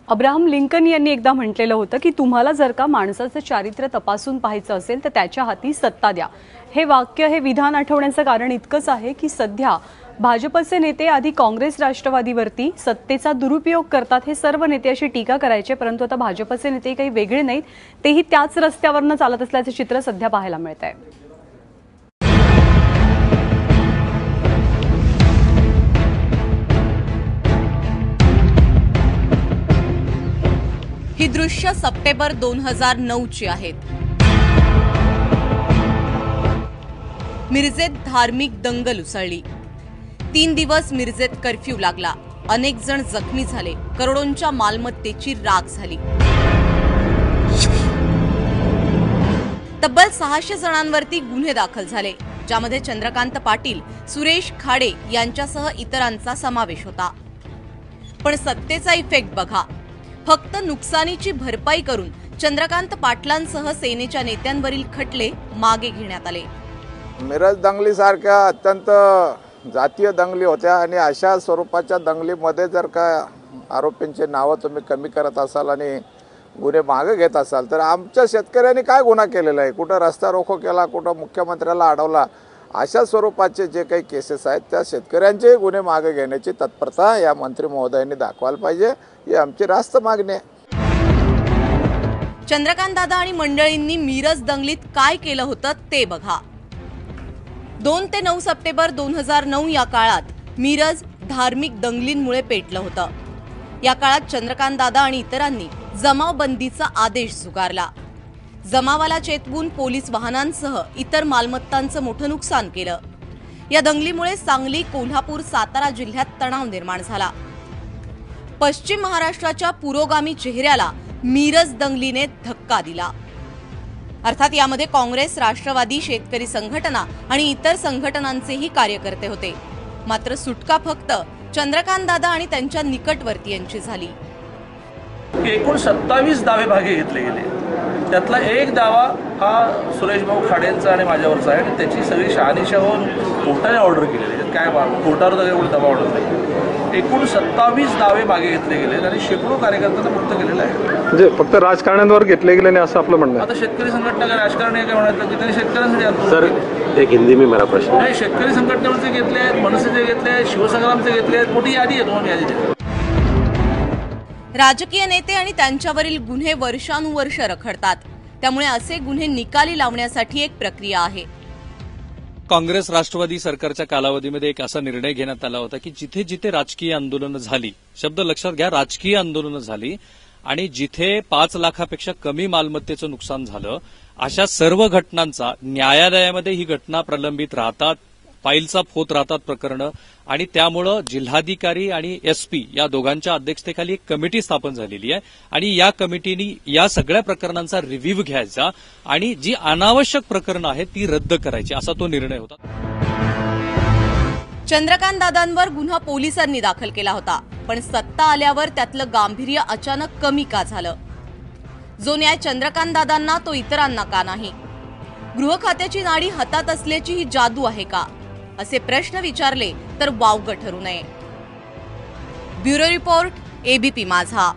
Abraham Lincoln यांनी एकदा म्हटलेलं होतं की तुम्हाला जर का माणसाचं चारित्र्य तपासून पाहायचं असेल तर त्याच्या हाती सत्ता द्या। हे वाक्य हे विधान आठवण्याचं कारण इतकंच आहे की सध्या भाजपचे नेते आधी काँग्रेस राष्ट्रवादीवरती सत्तेचा दुरुपयोग करतात, हे सर्व नेते अशी टीका करायचे, परंतु आता भाजपचे नेते काही वेगळे नाहीत, तेही त्याच रस्त्यावरनं चालत असल्याचे चित्र सध्या पाहायला मिळत आहे। ही दृश्य सप्टेंबर 2009 ची आहेत। मिरजेत धार्मिक दंगल उसळली। 3 दिवस मिरजेत कर्फ्यू लागला। अनेक जण जखमी झाले। करोडोंच्या मालमत्तेची राख झाली। तब्बल 600 जणांवरती गुन्हे दाखल झाले, ज्यामध्ये चंद्रकांत पाटील, सुरेश खाडे यांच्यासह इतरांचा समावेश होता। पण सत्तेचा इफेक्ट बघा, फक्त नुकसानीची भरपाई करून चंद्रकांत पाटलांसह सेनेच्या नेत्यांवरील खटले मागे घेण्यात आले। मिरज दंगलीसारख्या अत्यंत जातीय दंगली होत्या आणि अशा स्वरूपाच्या दंगलीमध्ये जर का आरोपींचे नाव तुम्ही कमी करत असाल आणि गुन्हे मागे घेत असाल तर आमच्या शेतकऱ्यांनी काय गुन्हा केलेला आहे? कुठं रस्ता रोको केला, कुठं मुख्यमंत्र्याला अडवला? अशा स्वरूपाचे जे काही केसेस आहेत त्या शेतकऱ्यांचे गुन्हे मागे घेण्याची तत्परता या मंत्री महोदयांनी दाखवायला पाहिजे, ही आमची रास्त मागणी आहे। चंद्रकांत दादा आणि मंडळींनी मिरज दंगलीत काय केलं होतं ते बघा। 2 ते 9 सप्टेंबर 2009 या काळात मिरज धार्मिक दंगलींमुळे पेटलं होतं। या काळात चंद्रकांत दादा आणि इतरांनी जमावबंदीचा आदेश झुगारला। जमावाला चेतवून पोलीस वाहनांसह इतर मालमत्तांचं मोठं नुकसान केलं। या दंगलीमुळे सांगली, कोल्हापूर, सातारा जिल्ह्यात तणाव निर्माण झाला। पश्चिम महाराष्ट्राच्या पुरोगामी चेहऱ्याला मिरज दंगलीने धक्का दिला। अर्थात यामध्ये काँग्रेस, राष्ट्रवादी, शेतकरी संघटना आणि इतर संघटनांचेही कार्यकर्ते होते। मात्र सुटका फक्त चंद्रकांत दादा आणि त्यांच्या निकटवर्तीयांची झाली। एकूण 27 दावे भागे घेतले गेले। त्यातला एक दावा हा सुरेश भाऊ खाडेंचा आणि माझ्यावरचा आहे आणि त्याची सगळी शहानिशा होऊन कोर्टाने ऑर्डर केलेली आहे। काय कोर्टावर तर काही दबाव ऑर्डर नाही। एकूण 27 दावे मागे घेतले गेले आणि शेकडो कार्यकर्त्यांना मुक्त केलेलं आहे। म्हणजे फक्त राजकारण्यांवर घेतले गेले नाही असं आपलं म्हणणं आहे। आता शेतकरी संघटना काय राजकारणी काय म्हणायचं की त्यांनी शेतकऱ्यांसाठी सर एक हिंदी में मेरा प्रश्न नाही, शेतकरी संघटनेचे घेतले आहेत, मनसेचे घेतले आहेत, शिवसंग्रामचे घेतले आहेत, मोठी यादी आहे, दोन यादी आहे। राजकीय नेते आणि त्यांच्यावरील गुन्हे वर्षानुवर्ष रखडतात, त्यामुळे असे गुन्हे निकाली लावण्यासाठी एक प्रक्रिया आहे। काँग्रेस राष्ट्रवादी सरकारच्या कालावधीमध्ये एक असा निर्णय घेण्यात आला होता की जिथे जिथे राजकीय आंदोलनं झाली, शब्द लक्षात घ्या, राजकीय आंदोलनं झाली आणि जिथे 5 लाखापेक्षा कमी मालमत्तेचं नुकसान झालं, अशा सर्व घटनांचा न्यायालयामध्ये ही घटना प्रलंबित राहतात, फाईलचाप होत राहतात प्रकरणं, आणि त्यामुळं जिल्हाधिकारी आणि एसपी या दोघांच्या अध्यक्षतेखाली एक कमिटी स्थापन झालेली आहे आणि या कमिटीने या सगळ्या प्रकरणांचा रिव्ह्यू घ्यायचा आणि जी अनावश्यक प्रकरणं आहेत ती रद्द करायची, असा तो निर्णय होता। चंद्रकांत दादांवर गुन्हा पोलिसांनी दाखल केला होता, पण सत्ता आल्यावर त्यातलं गांभीर्य अचानक कमी का झालं? जो न्याय चंद्रकांत दादांना तो इतरांना का नाही? गृह खात्याची नाडी हातात असल्याची ही जादू आहे का? असे प्रश्न विचारले तर वावगं ठरू नये। ब्युरो रिपोर्ट, एबीपी माझा।